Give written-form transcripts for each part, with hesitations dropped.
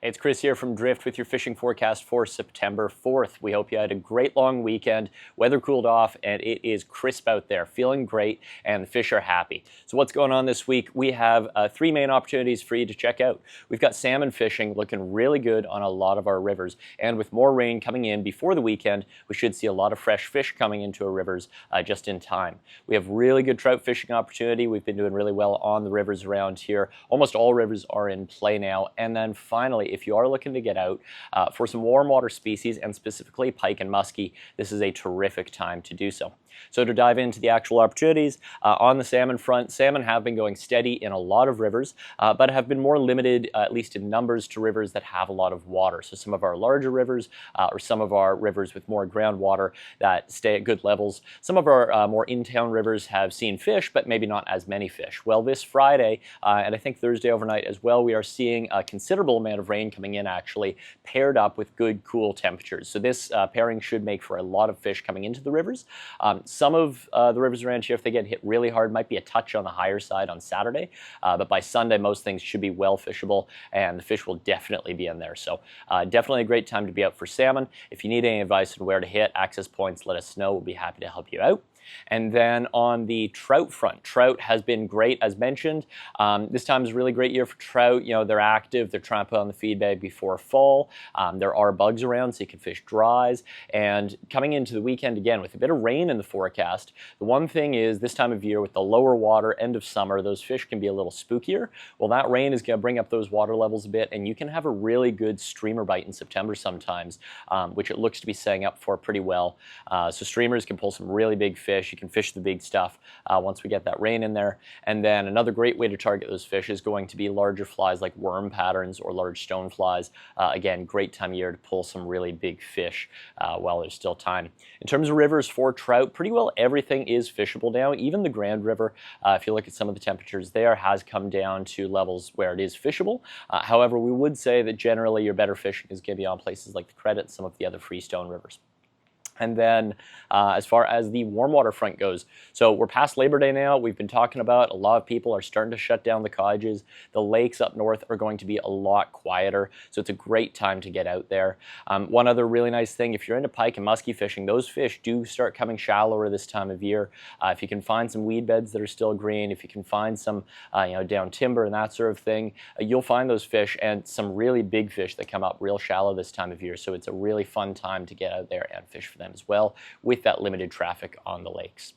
It's Chris here from Drift with your fishing forecast for September 4th. We hope you had a great long weekend. Weather cooled off and it is crisp out there, feeling great, and the fish are happy. So what's going on this week? We have three main opportunities for you to check out. We've got salmon fishing looking really good on a lot of our rivers, and with more rain coming in before the weekend, we should see a lot of fresh fish coming into our rivers just in time. We have really good trout fishing opportunity. We've been doing really well on the rivers around here. Almost all rivers are in play now. And then finally, if you are looking to get out for some warm water species, and specifically pike and muskie, this is a terrific time to do so. So to dive into the actual opportunities, on the salmon front, salmon have been going steady in a lot of rivers, but have been more limited, at least in numbers, to rivers that have a lot of water. So some of our larger rivers, or some of our rivers with more groundwater that stay at good levels. Some of our more in-town rivers have seen fish, but maybe not as many fish. Well, this Friday, and I think Thursday overnight as well, we are seeing a considerable amount of rain coming in, actually, paired up with good, cool temperatures. So this pairing should make for a lot of fish coming into the rivers. Some of the rivers around here, if they get hit really hard, might be a touch on the higher side on Saturday, but by Sunday, most things should be well fishable, and the fish will definitely be in there. So definitely a great time to be out for salmon. If you need any advice on where to hit, access points, let us know. We'll be happy to help you out. And then on the trout front, trout has been great, as mentioned. This time is a really great year for trout. You know, they're active, they're trying to put on the feed bag before fall. There are bugs around, so you can fish dries. And coming into the weekend again, with a bit of rain in the forecast, the one thing is this time of year with the lower water, end of summer, those fish can be a little spookier. Well, that rain is going to bring up those water levels a bit, and you can have a really good streamer bite in September sometimes, which it looks to be setting up for pretty well. So streamers can pull some really big fish. You can fish the big stuff once we get that rain in there. And then another great way to target those fish is going to be larger flies like worm patterns or large stone flies. Again, great time of year to pull some really big fish while there's still time. In terms of rivers for trout, pretty well everything is fishable now. Even the Grand River, if you look at some of the temperatures there, has come down to levels where it is fishable. However, we would say that generally your better fishing is going to be on places like the Credit and some of the other freestone rivers. And then as far as the warm water front goes, so we're past Labor Day now. We've been talking about a lot of people are starting to shut down the cottages. The lakes up north are going to be a lot quieter, so it's a great time to get out there. One other really nice thing, if you're into pike and muskie fishing, those fish do start coming shallower this time of year. If you can find some weed beds that are still green, if you can find some down timber and that sort of thing, you'll find those fish and some really big fish that come up real shallow this time of year. So it's a really fun time to get out there and fish for them as well, with that limited traffic on the lakes.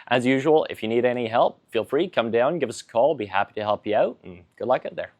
As usual, if you need any help, feel free, come down, give us a call. Be happy to help you out, and good luck out there.